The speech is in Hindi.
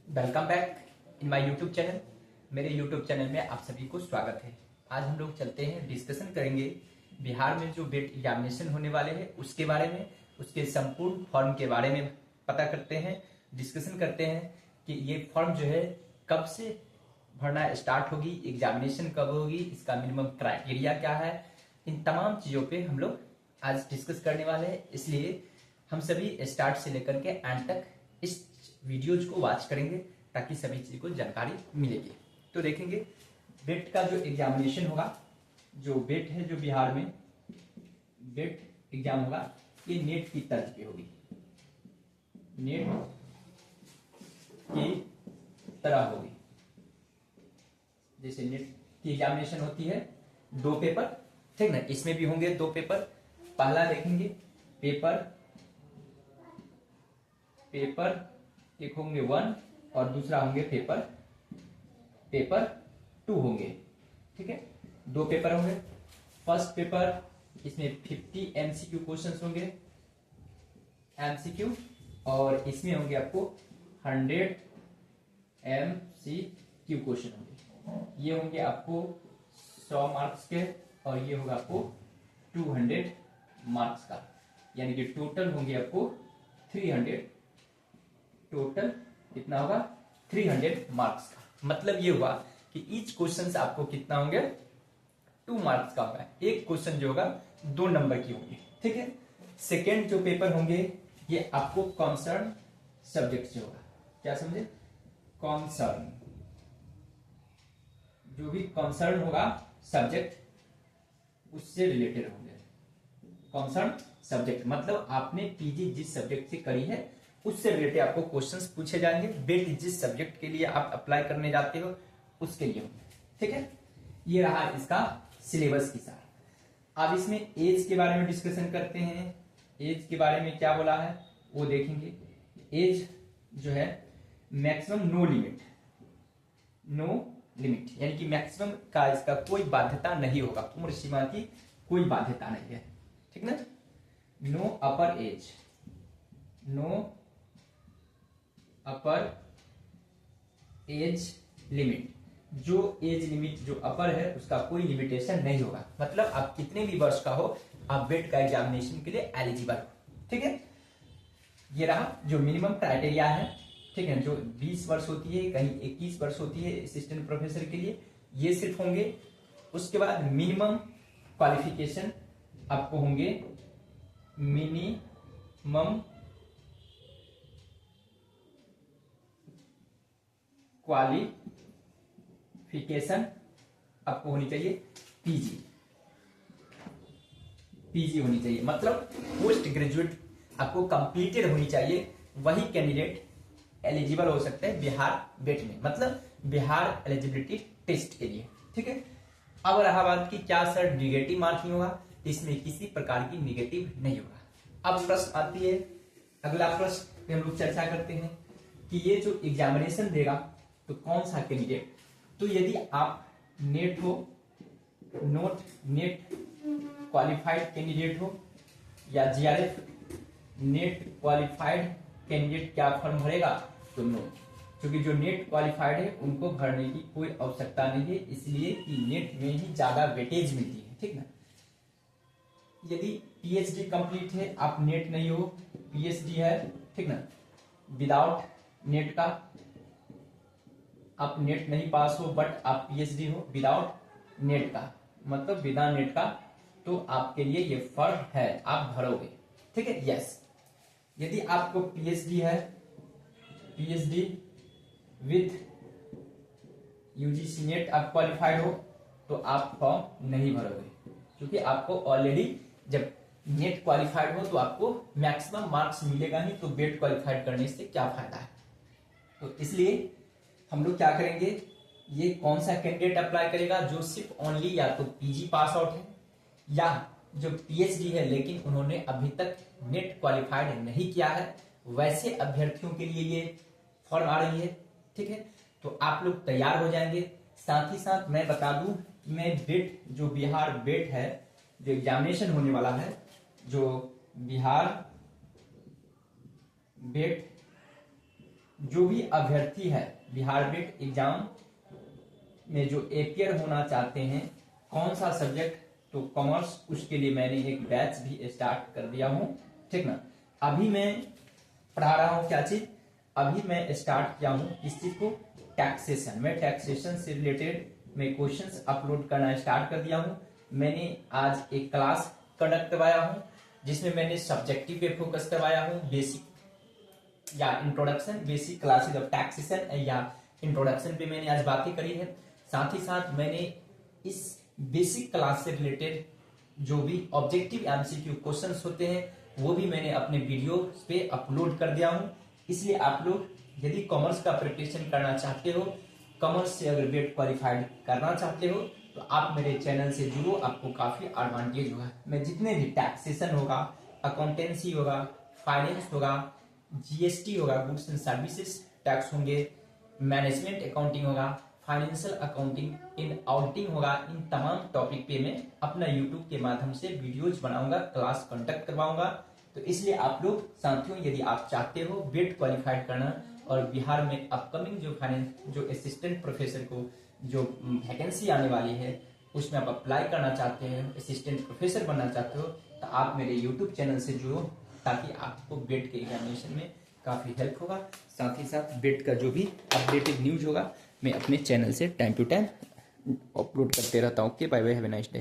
Welcome back in my YouTube channel. मेरे यूट्यूब चैनल में आप सभी को स्वागत है। आज हम लोग चलते हैं, डिस्कशन करेंगे बिहार में जो बेट एग्जामिनेशन होने वाले हैं उसके बारे में, उसके संपूर्ण फॉर्म के बारे में पता करते हैं, डिस्कशन करते हैं कि ये फॉर्म जो है कब से भरना स्टार्ट होगी, एग्जामिनेशन कब होगी, इसका मिनिमम क्राइटेरिया क्या है। इन तमाम चीज़ों पे हम लोग आज डिस्कस करने वाले हैं। इसलिए हम सभी स्टार्ट से लेकर के एंड तक इस वीडियोज को वॉच करेंगे ताकि सभी चीज को जानकारी मिलेगी। तो देखेंगे बेट का जो एग्जामिनेशन होगा, जो बेट है, जो बिहार में बेट एग्जाम होगा, ये नेट की तर्ज पे होगी, नेट की तरह होगी। जैसे नेट की एग्जामिनेशन होती है 2 पेपर, ठीक ना, इसमें भी होंगे 2 पेपर। पहला देखेंगे पेपर एक होंगे 1 और दूसरा होंगे पेपर 2 होंगे, ठीक है। 2 पेपर होंगे। फर्स्ट पेपर, इसमें 50 MCQ क्वेश्चंस होंगे, MCQ, और इसमें होंगे आपको 100 MCQ क्वेश्चन होंगे। ये होंगे आपको 100 मार्क्स के और ये होगा आपको 200 मार्क्स का, यानी कि टोटल होंगे आपको 300। टोटल कितना होगा? 300 मार्क्स का। मतलब ये हुआ कि ईच क्वेश्चन आपको कितना होंगे? 2 मार्क्स का होगा। एक क्वेश्चन जो होगा 2 नंबर की होंगे, ठीक है। सेकेंड जो पेपर होंगे ये आपको कॉन्सर्न सब्जेक्ट से होगा। क्या समझे? कॉन्सर्न, जो भी कॉन्सर्न होगा सब्जेक्ट उससे रिलेटेड होंगे। कॉन्सर्न सब्जेक्ट मतलब आपने पीजी जिस सब्जेक्ट से करी है उससे रिलेटेड आपको क्वेश्चंस पूछे जाएंगे। बेट जिस सब्जेक्ट के लिए आप अप्लाई करने जाते हो उसके लिए होंगे, ठीक है। ये रहा इसका सिलेबस की सार। अब इसमें एज के बारे में डिस्कशन करते हैं। एज के बारे में क्या बोला है वो देखेंगे। एज जो है मैक्सिमम नो लिमिट, यानी कि मैक्सिमम का इसका कोई बाध्यता नहीं होगा, उम्र सीमा की कोई बाध्यता नहीं है, ठीक ना। No upper age, no upper age limit, जो एज लिमिट जो अपर है उसका कोई लिमिटेशन नहीं होगा। मतलब आप कितने भी वर्ष का हो आप बेट का एग्जामिनेशन के लिए एलिजिबल हो, ठीक है। ये रहा जो मिनिमम क्राइटेरिया है, ठीक है। जो 20 वर्ष होती है, कहीं 21 वर्ष होती है असिस्टेंट प्रोफेसर के लिए, ये सिर्फ होंगे। उसके बाद मिनिमम क्वालिफिकेशन आपको होंगे, मिनिमम क्वालिफिकेशन आपको होनी चाहिए पीजी होनी चाहिए। मतलब पोस्ट ग्रेजुएट आपको कंप्लीटेड होनी चाहिए, वही कैंडिडेट एलिजिबल हो सकते हैं बिहार बेट में, मतलब बिहार एलिजिबिलिटी टेस्ट के लिए, ठीक है। अब रहा बात की क्या सर निगेटिव मार्किंग होगा? इसमें किसी प्रकार की निगेटिव नहीं होगा। अब प्रश्न आती है, अगला प्रश्न पे हम लोग चर्चा करते हैं कि ये जो एग्जामिनेशन देगा तो कौन सा कैंडिडेट, तो यदि आप नेट हो, नेट क्वालिफाइड कैंडिडेट हो या जीआरएफ नेट क्वालिफाइड कैंडिडेट क्या फॉर्म भरेगा? तो नो, क्योंकि जो नेट क्वालिफाइड है उनको भरने की कोई आवश्यकता नहीं है, इसलिए कि नेट में ही ज्यादा वेटेज मिलती है, ठीक ना। यदि पीएचडी कंप्लीट है, आप नेट नहीं हो, पीएचडी है, ठीक ना, विदाउट नेट का, आप नेट नहीं पास हो बट आप पीएचडी हो विदाउट नेट का, मतलब बिना नेट का, तो आपके लिए ये फॉर्म है, आप भरोगे, ठीक है। यस, यदि आपको पीएचडी है, पीएचडी विथ यूजीसी नेट आप क्वालिफाइड हो, तो आप फॉर्म नहीं भरोगे, क्योंकि आपको ऑलरेडी जब नेट क्वालिफाइड हो तो आपको मैक्सिमम मार्क्स मिलेगा नहीं, तो बेट क्वालिफाइड करने से क्या फायदा है। तो इसलिए हम लोग क्या करेंगे, ये कौन सा कैंडिडेट अप्लाई करेगा? जो सिर्फ ओनली या तो पीजी पास आउट है या जो पीएचडी है लेकिन उन्होंने अभी तक नेट क्वालिफाइड नहीं किया है, वैसे अभ्यर्थियों के लिए ये फॉर्म आ रही है, ठीक है। तो आप लोग तैयार हो जाएंगे। साथ ही साथ मैं बता दूं, मैं बेट जो बिहार बेट है, जो एग्जामिनेशन होने वाला है, जो बिहार बेट जो भी अभ्यर्थी है बिहार बेट एग्जाम में जो एपियर होना चाहते हैं, कौन सा सब्जेक्ट, तो कॉमर्स, उसके लिए मैंने एक बैच भी स्टार्ट कर दिया हूँ, ठीक ना। अभी मैं पढ़ा रहा हूँ क्या चीज, अभी मैं स्टार्ट किया हूँ इस चीज को, टैक्सेशन। मैं टैक्सेशन से रिलेटेड मैं क्वेश्चंस अपलोड करना स्टार्ट कर दिया हूँ। मैंने आज एक क्लास कंडक्ट करवाया हूँ जिसमें मैंने सब्जेक्टिव पे फोकस करवाया हूँ, बेसिक या introduction, basic classes of taxation या इंट्रोडक्शन पे मैंने आज बातें करी है। साथ ही साथ मैंने इस बेसिक क्लास से रिलेटेड जो भी ऑब्जेक्टिव एमसीक्यू क्वेश्चंस होते हैं वो भी मैंने अपने वीडियो पे अपलोड कर दिया हूँ। इसलिए आप लोग यदि कॉमर्स का प्रिपरेशन करना चाहते हो, कॉमर्स से अगर गेट क्वालिफाइड करना चाहते हो, तो आप मेरे चैनल से जुड़ो, आपको काफी एडवांटेज होगा। मैं जितने भी टैक्सेशन होगा, अकाउंटेंसी होगा, फाइनेंस होगा, जीएसटी होगा, गुड्स एंड सर्विसेज टैक्स होंगे, मैनेजमेंट अकाउंटिंग होगा, फाइनेंशियल अकाउंटिंग, इन ऑडिटिंग होगा, इन तमाम टॉपिक पे मैं अपना यूट्यूब के माध्यम से वीडियोज बनाऊंगा, क्लास कंडक्ट करवाऊंगा। तो इसलिए आप लोग साथियों, यदि आप चाहते हो गेट क्वालिफाइड करना और बिहार में अपकमिंग जो असिस्टेंट प्रोफेसर को जो वैकेंसी आने वाली है उसमें आप अप्लाई करना चाहते हैं, असिस्टेंट प्रोफेसर बनना चाहते हो, तो आप मेरे यूट्यूब चैनल से जुड़ो ताकि आपको गेट के एग्जामिनेशन में काफी हेल्प होगा। साथ ही साथ गेट का जो भी अपडेटेड न्यूज होगा मैं अपने चैनल से टाइम टू टाइम अपलोड करते रहता हूँ। Okay, bye bye, have a nice day.